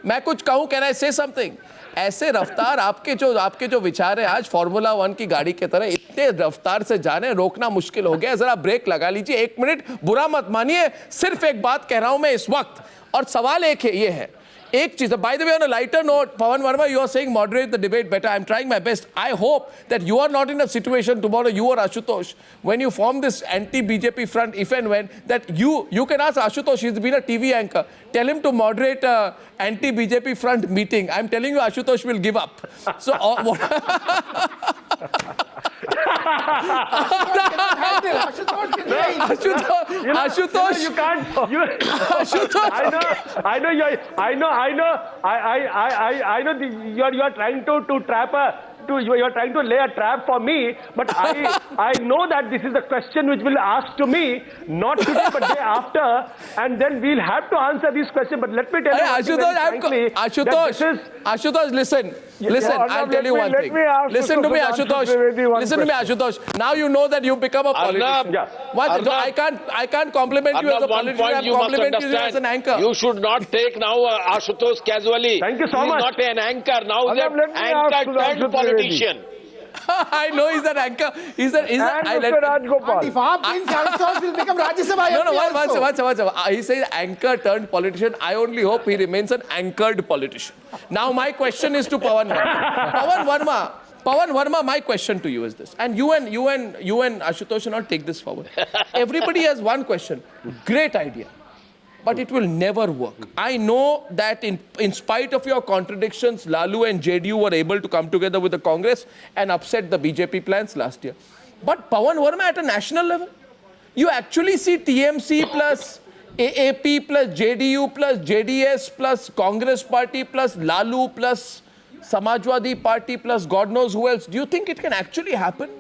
मैं कुछ कहूं, कैन आई से समथिंग? ऐसे रफ्तार आपके जो विचार है आज फॉर्मूला 1 की गाड़ी की तरह इतने रफ्तार से जा रहे हैं, रोकना मुश्किल हो गया। जरा ब्रेक लगा लीजिए, 1 मिनट, बुरा मत मानिए, सिर्फ एक बात कह रहा हूं मैं इस वक्त, और सवाल एक है, ये है एक चीज। By the way, on a lighter note, Pawan Verma, you are saying moderate the debate better. I'm trying my best. I hope that you are not in a situation tomorrow, you or Ashutosh, when you form this anti-BJP front, if and when, that you can ask Ashutosh, he's been a TV anchor, tell him to moderate anti-BJP front meeting. I'm telling you, Ashutosh will give up. So, Ashutosh, you can't. Ashutosh. I know. You are trying to trap you are trying to lay a trap for me, but I know that this is a question which will ask to me, not today but day after, and then we'll have to answer this question. But let me tell you, Ashutosh, listen, I'll tell you one thing. Listen to me, Ashutosh. Now you know that you've become a politician. I can't compliment you as a politician. I'm complimenting you as an anchor. You should not take now Ashutosh casually. Thank you so much. He's not an anchor. Now he's an anchor turned politician. I know he's an anchor. He's an Mr. Rajgopal. If AAP wins, Ashutosh will become Rajya Sabha No, MP also. He says anchor turned politician. I only hope he remains an anchored politician. Now my question is to Pawan Verma. Pawan Verma, my question to you is this, and you and Ashutosh should not take this forward. Everybody has one question. Great idea, but it will never work. I know that in spite of your contradictions, Lalu and JDU were able to come together with the Congress and upset the BJP plans last year. But Pawan Verma, at a national level, you actually see TMC plus AAP plus JDU plus JDS plus Congress party plus Lalu plus Samajwadi party plus God knows who else. Do you think it can actually happen?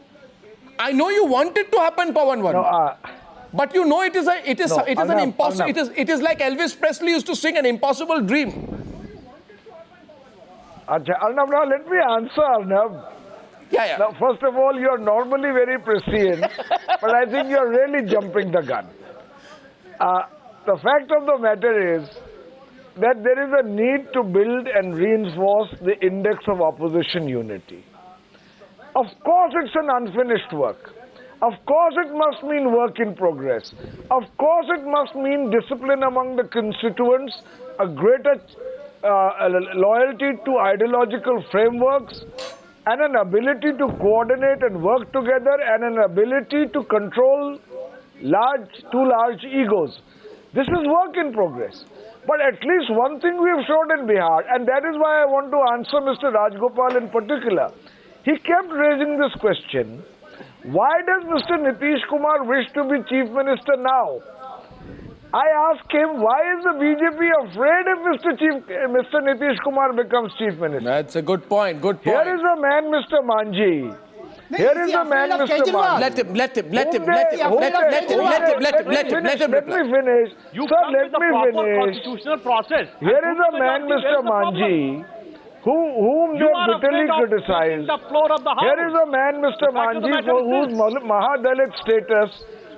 I know you want it to happen, Pawan Verma. No, but you know it is an impossible. It is like Elvis Presley used to sing, an impossible dream. Arnab, now let me answer, Arnab. Yeah. Now, first of all, you are normally very prescient, but I think you are really jumping the gun. The fact of the matter is that there is a need to build and reinforce the index of opposition unity. Of course, it's an unfinished work. Of course, it must mean work in progress. Of course, it must mean discipline among the constituents, a greater loyalty to ideological frameworks, and an ability to coordinate and work together, and an ability to control too large egos. This is work in progress. But at least one thing we have showed in Bihar, and that is why I want to answer Mr. Rajgopal in particular. He kept raising this question. Why does Mr. Nitish Kumar wish to be Chief Minister now? I ask him, why is the BJP afraid if Mr. Nitish Kumar becomes Chief Minister? That's a good point. Good point. Here is a man, Mr. Manji. Here is a man, Mr. Manji. Let him Let me finish. You Sir, come let with the me proper finish. constitutional process. Here is a man, Mr. Manji, whom they bitterly criticize. The floor of the House. Here is a man, Mr. Manji, for whose Mahadalit status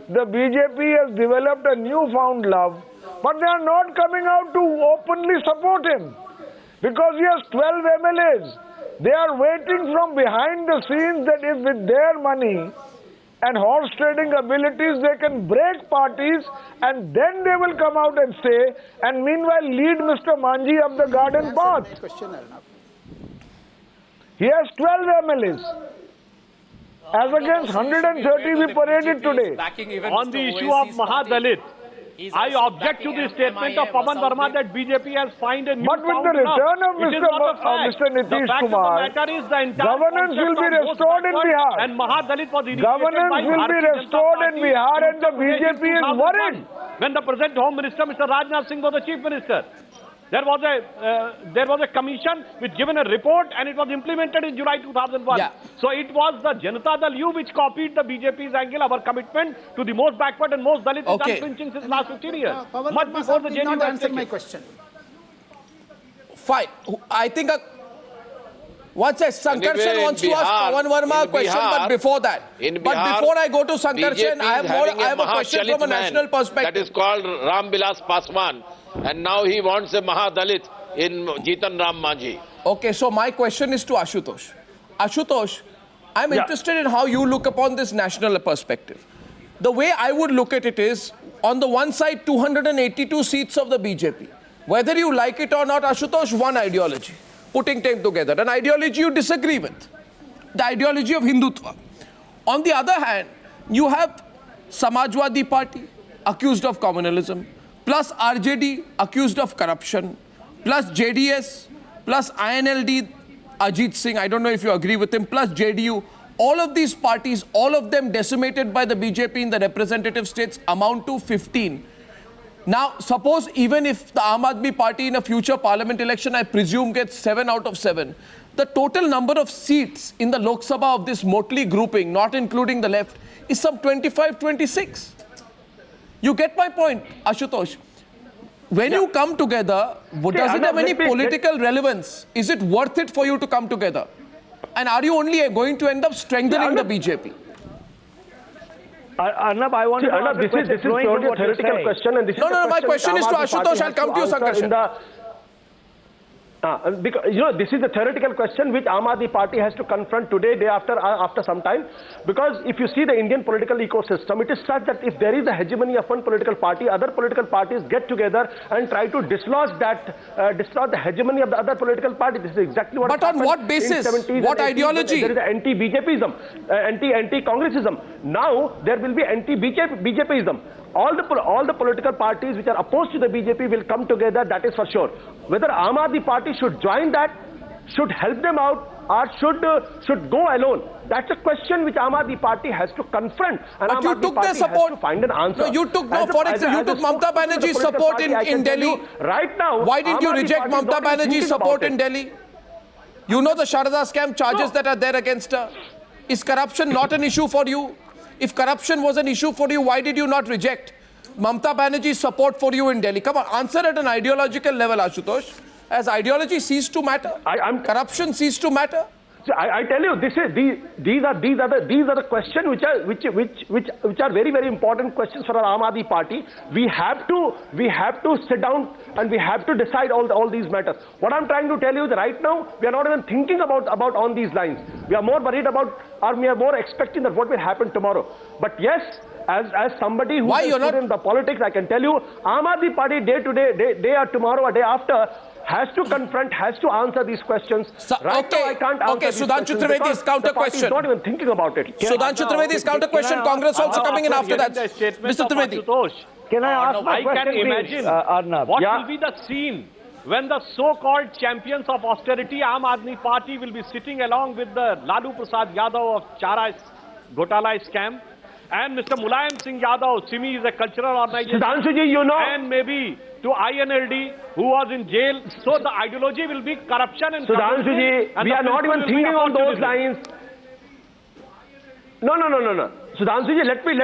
the BJP has developed a newfound love, but they are not coming out to openly support him because he has 12 MLAs. They are waiting from behind the scenes that if with their money and horse trading abilities they can break parties, and then they will come out and say, and meanwhile lead Mr. Manji up the garden path. He has 12 MLAs. As against 130 we paraded today. On the issue of Mahadalit, I object to the statement of Pawan Verma that BJP has found a new But with the return of Mr. Nitish Kumar, governance will be restored in Bihar. And Mahadalit was Governance will be restored in Bihar, and the BJP is worried. When the present Home Minister, Mr. Rajnath Singh, was the Chief Minister, there was a commission which given a report, and it was implemented in July 2001. Yeah. So it was the Janata Dal U which copied the BJP's angle, our commitment to the most backward and most Dalit is unflinching since last 15 years. Much before the did not JDU answer my question. Fine. I think once Sankarshan Anyway, wants to ask Pawan Verma a question, but before that, before I go to Sankarshan, I have a question from a national perspective. That is called Ram Vilas Paswan, and now he wants a Mahadalit. in Jitan Ram Manjhi. Okay, so my question is to Ashutosh. Ashutosh, I'm interested in how you look upon this national perspective. The way I would look at it is, on the one side, 282 seats of the BJP. Whether you like it or not, Ashutosh, one ideology, putting them together. An ideology you disagree with, the ideology of Hindutva. On the other hand, you have Samajwadi Party, accused of communalism, plus RJD, accused of corruption, plus JDS, plus INLD, Ajit Singh, I don't know if you agree with him, plus JDU. All of these parties, all of them decimated by the BJP in the representative states, amount to 15. Now, suppose even if the Aam Aadmi Party in a future parliament election, I presume, gets 7 out of 7, the total number of seats in the Lok Sabha of this motley grouping, not including the left, is some 25, 26. You get my point, Ashutosh. When you come together, does it have any political relevance? Is it worth it for you to come together? And are you only going to end up strengthening the BJP? Arnab, I want to ask this is purely a theoretical question, and this is No, my question is to Ashutosh. I'll come to you, Sankarshan. Because this is the theoretical question which Aam Aadmi Party has to confront today, day after some time. Because if you see the Indian political ecosystem, it is such that if there is a hegemony of one political party, other political parties get together and try to dislodge the hegemony of the other political party. This is exactly what. But on what basis? What ideology? There is anti-BJPism, anti-Congressism. Now there will be anti-BJPism. All the political parties which are opposed to the BJP will come together, that is for sure. Whether Aam Aadmi Party should join that, should help them out, or should go alone, that's a question which Aam Aadmi Party has to confront. And but Aam you Aadmi took Party their support. Has to find an answer. No, you took Mamata Banerjee's support in Delhi. Right now, why didn't you reject Mamata Banerjee's support in Delhi? You know the Sharda scam charges that are there against her. Is corruption not an issue for you? If corruption was an issue for you, why did you not reject Mamata Banerjee's support for you in Delhi? Come on, answer at an ideological level, Ashutosh. Has ideology ceased to matter? Corruption ceased to matter? So I tell you, these are the questions which are very, very important questions for our Aam Aadmi Party. We have to sit down and we have to decide all these matters. What I'm trying to tell you is right now we are not even thinking about on these lines. We are more worried about, or we are more expecting that what will happen tomorrow. But yes, as somebody who is in the politics, I can tell you, Aam Aadmi Party day or tomorrow or day after has to confront, has to answer these questions. Now, I can't answer these Sudhanshu Trivedi's counter question. The party is not even thinking about it. Sudhanshu Trivedi's counter question. Congress also coming in after that. Mr. Trivedi. Can I ask my question, can imagine Arnab? what will be the scene when the so-called champions of austerity, Aam Aadmi Party, will be sitting along with the Lalu Prasad Yadav of Chara Ghotala scam, and Mr. Mulayam Singh Yadav, SIMI is a cultural organization, Sudhanshuji, you know, and maybe to INLD, who was in jail. So the ideology will be corruption and Sudhanshuji, we are not even thinking on those lines. No. Sudhanshuji, let me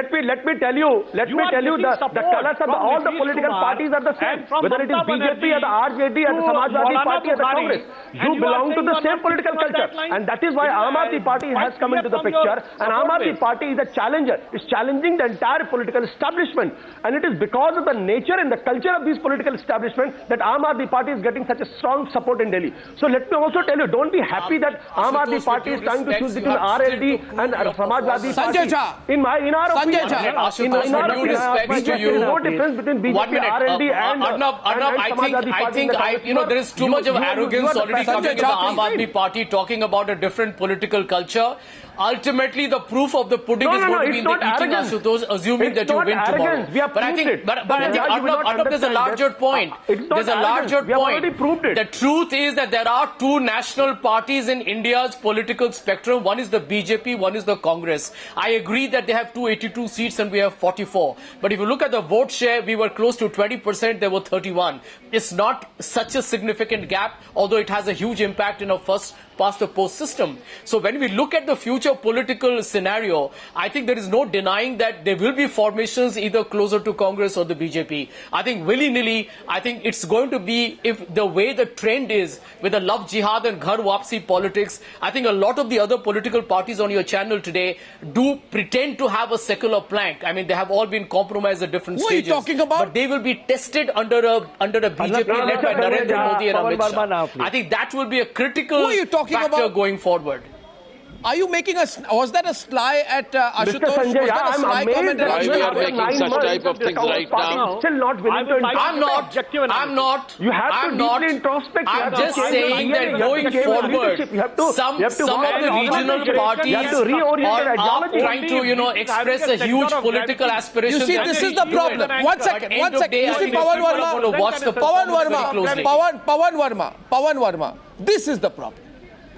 tell you the colors of all the political parties are the same. Whether it is BJP or the RJD or the Samajwadi Party or the Congress, you belong to the same political culture, and that is why Aam Aadmi Party has come into the picture. And Aam Aadmi Party is a challenger. It's challenging the entire political establishment, and it is because of the nature and the culture of these political establishments that Aam Aadmi Party is getting such a strong support in Delhi. So let me also tell you, don't be happy that Aam Aadmi Party is trying to choose between RLD and Samajwadi Party. Sanjay Jha. In our opinion, there is no difference between BJP, RLD and I think there is too much of arrogance already coming in the Aam Aadmi Party talking about a different political culture. Ultimately, the proof of the pudding is going to be in the eating, Ashutosh, assuming that you win tomorrow. But I think, Arnab, there's a larger point. There's a larger point. The truth is that there are two national parties in India's political spectrum. One is the BJP, one is the Congress. I agree that they have 282 seats and we have 44. But if you look at the vote share, we were close to 20%, they were 31. It's not such a significant gap, although it has a huge impact in a first past the post system. So when we look at the future future political scenario, I think there is no denying that there will be formations either closer to Congress or the BJP. I think willy-nilly, I think it's going to be, if the way the trend is with the love jihad and ghar wapsi politics, I think a lot of the other political parties on your channel today do pretend to have a secular plank. I mean, they have all been compromised at different Who are you stages. talking about? But they will be tested under a BJP led by Narendra Modi and Amit Shah. I think that will be a critical Who are you talking factor about? going forward. Are you making a... Was that a sly at Ashutosh? Sanjay, Was that a I'm sly amazed comment at that Why we are Ashutosh? making Nine such months, type of the things Congress right party now? is still not willing to I'm not. I'm not. You have to I'm deeply not. introspect. You I'm have to just change saying your that behavior. going You have to change your forward, leadership. You have to some work of the on regional organization. parties You have to reorient your are ideology. trying to, express a huge political aspiration. You see, this is the problem. One second. You see, Pawan Verma. Watch the Pawan performance very Verma. closely. Pawan Verma. This is the problem.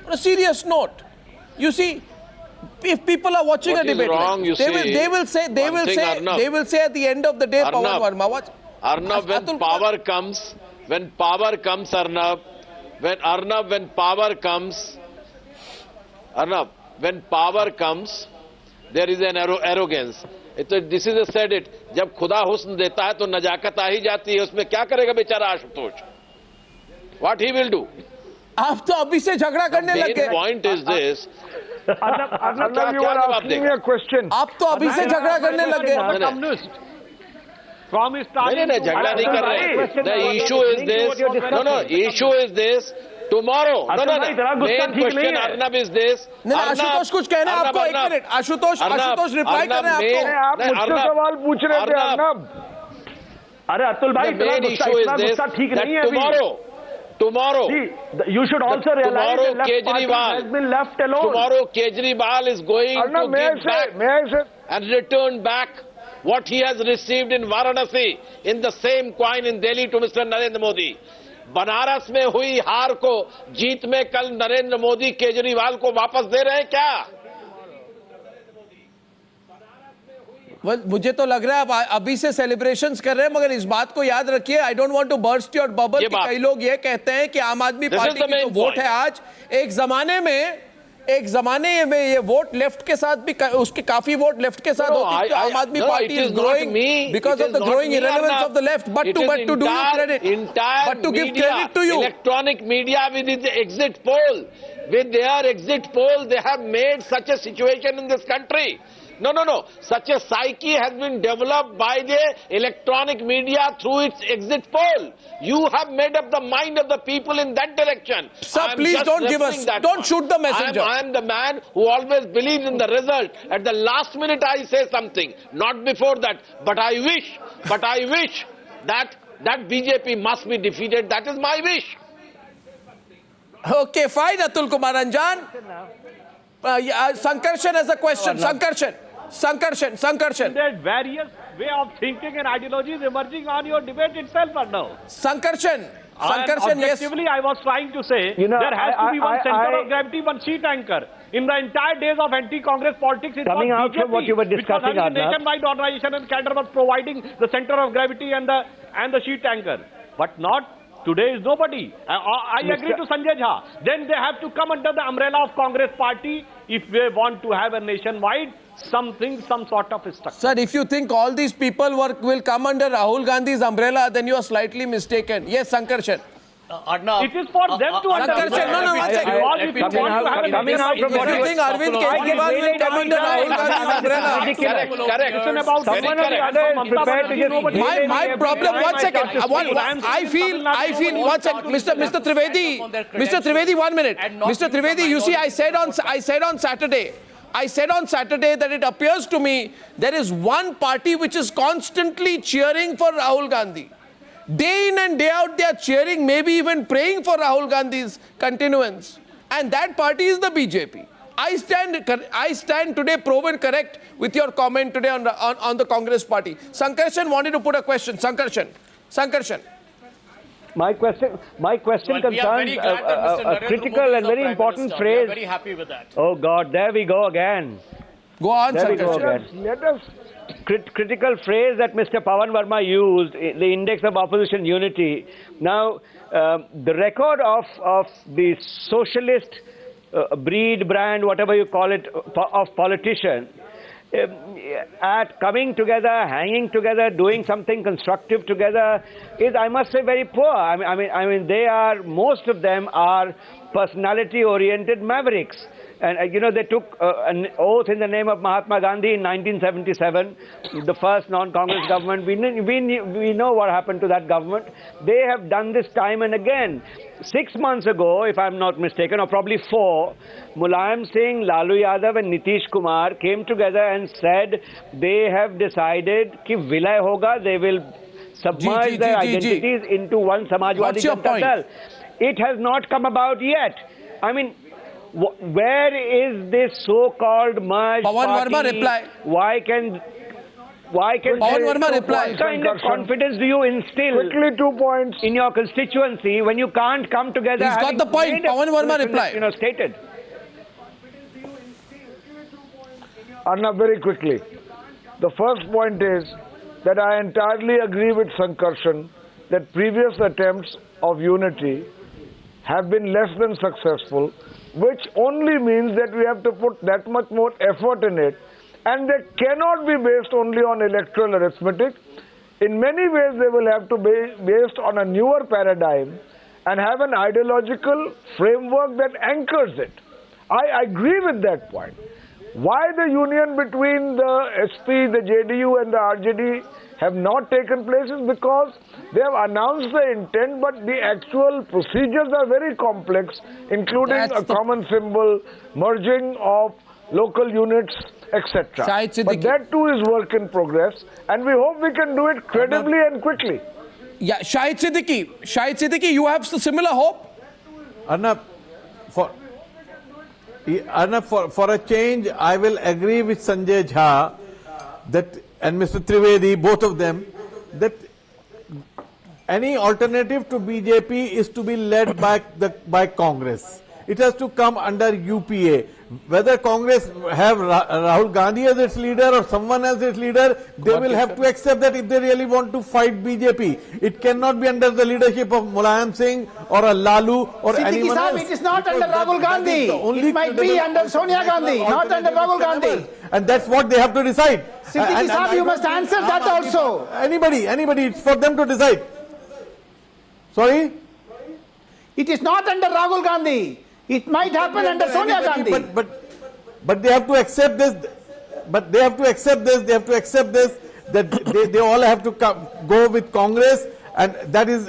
On a serious note, you see, if people are watching What a is debate, wrong, you see? they will say at the end of the day, Pawan Arnab. Verma. What? Arnab, when power comes, Arnab, when power comes, there is an arrogance. This is said it. जब खुदा हुस्न देता है तो नजाकत आ ही जाती है. उसमें क्या करेगा बेचारा Ashutosh? What he will do? आप तो अभी से झगड़ा करने The लग main गए. point is this. Arnab, you were asking me a question. आप तो अभी से झगड़ा करने लग गए. नहीं, नहीं. Communist. From his time. नहीं, झगड़ा नहीं कर रहे. The issue is this. No, issue is this. Tomorrow. No. Main question, Arnab, is this. नहीं, आशुतोष कुछ कहना है आपको. एक मिनट. आशुतोष रिप्लाई कर रहे हैं आपको. आप मुझसे सवाल पूछ रहे थे अर्नब. अरे अतुल भाई, The main issue is this, that tomorrow, you should also realize tomorrow the left party Kejriwal- has been left alone. tomorrow Kejriwal is going Arnab, to may I give back say? and return back what he has received in Varanasi in the same coin in Delhi to Mr. Narendra Modi. Banaras में हुई हार को जीत में कल नरेंद्र मोदी केजरीवाल को वापस दे रहे हैं क्या? मुझे तो लग रहा है आप अभी से सेलिब्रेशंस कर रहे हैं, मगर इस बात को याद रखिए, I don't want to burst your bubble कि कई लोग ये कहते हैं कि आम आदमी पार्टी की जो वोट है आज, एक जमाने में ये वोट लेफ्ट के साथ भी, उसके काफी वोट लेफ्ट के साथ होती थी. आम आदमी party is growing because of the growing irrelevance of the left, but to do you credit, but to give credit to you. Electronic media with its exit poll, with their exit poll, they have made such a situation in this country. No. Such a psyche has been developed by the electronic media through its exit poll. You have made up the mind of the people in that direction. Sir, please don't give us, don't shoot the messenger. I am the man who always believes in the result. At the last minute I say something, not before that. But I wish that BJP must be defeated. That is my wish. Okay, fine, Atul Kumar Anjan. Sankarshan has a question. Sankarshan. There are various way of thinking and ideologies emerging on your debate itself, Arnav. Sankarshan, yes. Objectively, I was trying to say there has to be one center of gravity, one sheet anchor. In the entire days of anti-Congress politics, it Coming was out BJP, from what you were which was discussing, having a Arnav. nationwide organization, and cadre was providing the center of gravity and the sheet anchor. But not today is nobody. I agree to Sanjay Jha. Then they have to come under the umbrella of Congress party if they want to have a nationwide some sort of structure. Sir, if you think all these people will come under Rahul Gandhi's umbrella, then you are slightly mistaken. Yes, Sankarshan. Arnab, It is for them to understand. Sankarshan, no, one second. Coming out from If you think Arvind Kejriwal will come under Rahul Gandhi's umbrella, Correct. Someone or the other is prepared to just... my problem, one second. I feel, one second. Mr. Trivedi, 1 minute. Mr. Trivedi, you see, I said on Saturday that it appears to me there is one party which is constantly cheering for Rahul Gandhi. Day in and day out they are cheering, maybe even praying for Rahul Gandhi's continuance. And that party is the BJP. I stand today proven correct with your comment today on the Congress party. Sankarshan wanted to put a question. Sankarshan. My question well, concerns we are very glad that Mr. a Narendra critical Modi is and our very Prime important Minister. We are phrase. very happy with that. Oh God, there we go again. Go on, There we go Sankarshan. again. Let us. Critical phrase that Mr. Pawan Verma used, the index of opposition unity. Now, the record of the socialist breed, brand, whatever you call it, of politician, at coming together, hanging together, doing something constructive together is, I must say, very poor. I mean, they are, most of them are personality-oriented mavericks. And, you know, they took an oath in the name of Mahatma Gandhi in 1977, the first non-Congress government. We know what happened to that government. They have done this time and again. 6 months ago, if I'm not mistaken, or probably 4, Mulayam Singh, Lalu Yadav and Nitish Kumar came together and said they have decided कि विलय होगा, they will submerge their identities into one Samajwadi Janata Dal. It has not come about yet. I mean, where is this so-called merged Pawan party? Verma reply. Why can Pawan Verma reply. What kind of confidence do you instill Quickly, 2 points. in your constituency when you can't come together? He's got having the point. made a Pawan Verma position that, reply. Stated. Arnab, very quickly. The first point is that I entirely agree with Sankarshan that previous attempts of unity have been less than successful, which only means that we have to put that much more effort in it, and they cannot be based only on electoral arithmetic. In many ways, they will have to be based on a newer paradigm and have an ideological framework that anchors it. I agree with that point. Why the union between the SP, the JDU and the RJD have not taken place is because they have announced the intent, but the actual procedures are very complex, including a common symbol, merging of local units, etc. But that too is work in progress, and we hope we can do it credibly and quickly. Yeah, Shahid Siddiqui, you have similar hope? Arnab, for a change, I will agree with Sanjay Jha that, and Mr. Trivedi, both of them, that any alternative to BJP is to be led by Congress. It has to come under UPA. Whether Congress have Rahul Gandhi as its leader or someone as its leader, they will have to accept that if they really want to fight BJP. It cannot be under the leadership of Mulayam Singh or a Lalu or anyone else. It is not under Rahul Gandhi. It might be under Sonia Gandhi, not under Rahul Gandhi. And that's what they have to decide. Siddiqui Saab, you must answer that also. Anybody, it's for them to decide. Sorry? It is not under Rahul Gandhi. It might happen under Sonia Gandhi. But they have to accept this. But they have to accept this. They have to accept this. That they all have to go with Congress, and that is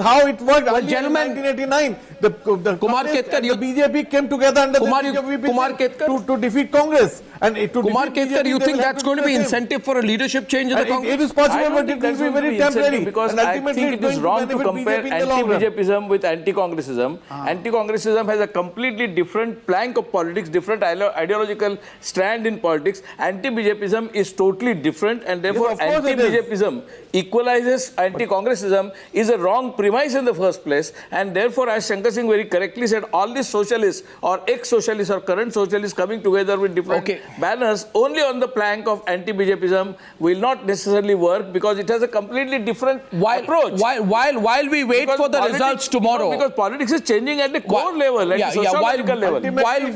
how it worked. Well, gentlemen, in 1989, the Kumar Ketkar, the BJP came together under Kumar Ketkar to defeat Congress. And Kumar Ketkar, you think that's going to be incentive for a leadership change in the Congress? It is possible, but it will be very temporary. Because I think it is wrong to compare anti-BJPism with anti-Congressism. Anti-Congressism has a completely different plank of politics, different ideological strand in politics. Anti-BJPism is totally different, and therefore anti-BJPism equalizes anti-Congressism is a wrong premise in the first place, and therefore, as Shankar Singh very correctly said, all these socialists or ex-socialists or current socialists coming together with different banners only on the plank of anti-BJPism will not necessarily work, because it has a completely different approach. While we wait for the results tomorrow, because politics is changing at the core level, at the sociological level.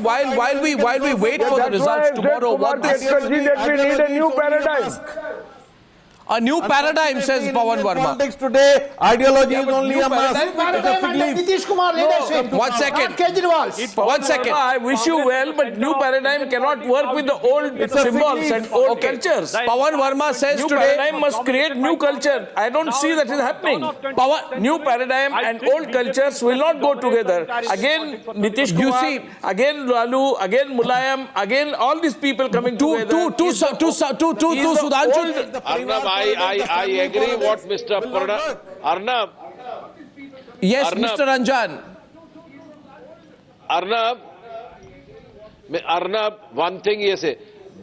While we wait for the results tomorrow, what that we need a new paradigm. A new paradigm, says Pawan Verma. Politics today, ideology is only a mask. Nitish Kumar leadership. 1 second. Kejriwal's. 1 second. I wish you well, but new paradigm cannot work with the old symbols and old cultures. Pawan Verma says New today, paradigm must create new culture. I don't see that is happening. New paradigm and old cultures will not go together. Again, Nitish Kumar, again Lalu, again Mulayam, again all these people coming together. Sudhanshu. I agree what Mr. Arnab. Yes, Arnab. Mr. Ranjan. Arnab, one thing is,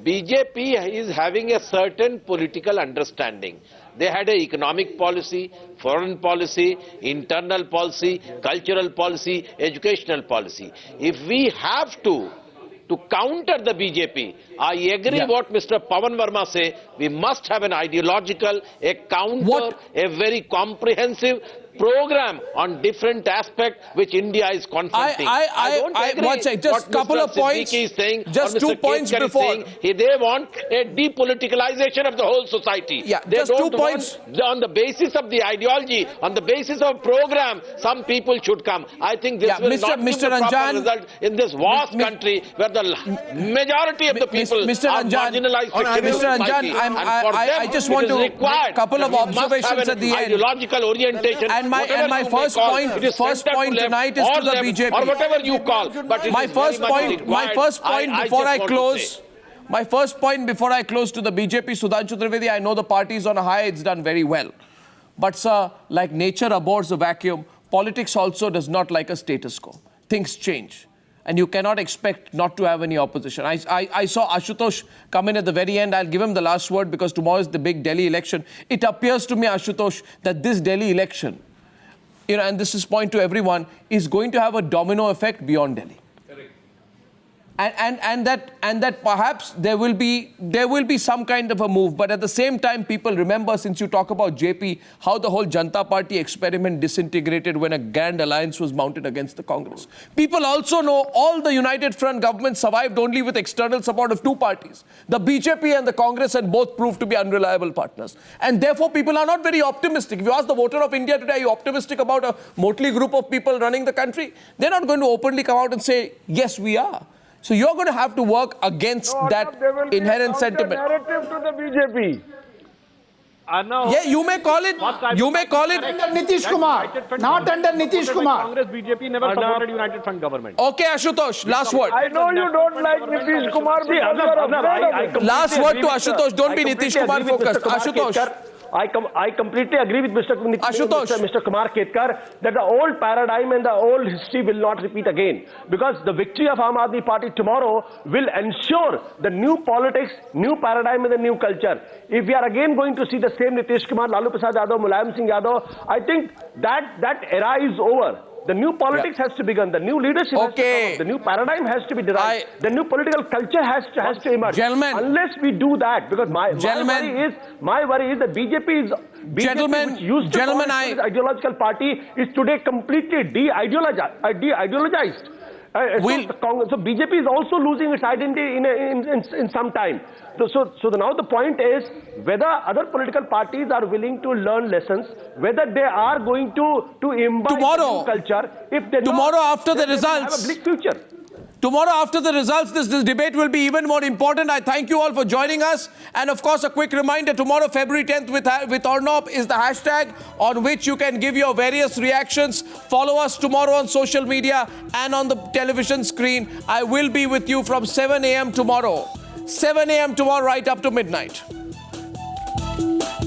BJP is having a certain political understanding. They had an economic policy, foreign policy, internal policy, cultural policy, educational policy. If we have to counter the BJP, I agree what Mr. Pawan Verma say. We must have an ideological, a counter, a very comprehensive program on different aspects which India is confronting. don't agree one second, just what couple Mr. of points, Siddiqui is saying, just or Mr. 2 points Kedkar is before. saying. They want a depoliticalization of the whole society. Yeah, they just don't 2 points. want, on the basis of the ideology, on the basis of program, some people should come. I think this will not give the proper result in this vast country where the majority of the people are marginalized. Mr. Anjan, I just want to make a couple of observations at the end. Ideological orientation. And my first point tonight is to the BJP. Or whatever you call. But My first point before I close to the BJP, Sudhanshu Trivedi, I know the party is on a high, it's done very well. But sir, like nature abhors a vacuum, politics also does not like a status quo. Things change. And you cannot expect not to have any opposition. I saw Ashutosh come in at the very end. I'll give him the last word because tomorrow is the big Delhi election. It appears to me, Ashutosh, that this Delhi election, and this is point to everyone, is going to have a domino effect beyond Delhi. And that perhaps there will be some kind of a move, but at the same time, people remember, since you talk about JP, how the whole Janata Party experiment disintegrated when a grand alliance was mounted against the Congress. People also know all the United Front government survived only with external support of 2 parties, the BJP and the Congress, and both proved to be unreliable partners. And therefore, people are not very optimistic. If you ask the voter of India today, are you optimistic about a motley group of people running the country? They're not going to openly come out and say, yes, we are. So you're going to have to work against that inherent sentiment. Narrative to the BJP. No. Yeah, you may call it. Under Nitish Kumar, not under Nitish Kumar. Congress, BJP never supported United Front government. Okay, Ashutosh, last word. I know you don't like Nitish Kumar. Last word to Ashutosh. Don't be Nitish Kumar focused. Ashutosh. I completely agree with Mr. Kumar Ketkar that the old paradigm and the old history will not repeat again, because the victory of Aam Aadmi Party tomorrow will ensure the new politics, new paradigm and the new culture. If we are again going to see the same Nitish Kumar, Lalu Prasad Yadav, Mulayam Singh Yadav, I think that era is over. The new politics has to begin. The new leadership has to come up. The new paradigm has to be derived. The new political culture has to emerge. Gentlemen, unless we do that, because my worry is that BJP, which used to call its ideological party, is today completely de-ideologized. So BJP is also losing its identity in some time. So now the point is whether other political parties are willing to learn lessons, whether they are going to imbibe the new culture. If they after the results, have a bleak future. Tomorrow after the results, this debate will be even more important. I thank you all for joining us. And of course, a quick reminder, tomorrow, February 10th with Arnab is the hashtag on which you can give your various reactions. Follow us tomorrow on social media and on the television screen. I will be with you from 7 a.m. tomorrow. 7 a.m. tomorrow right up to midnight.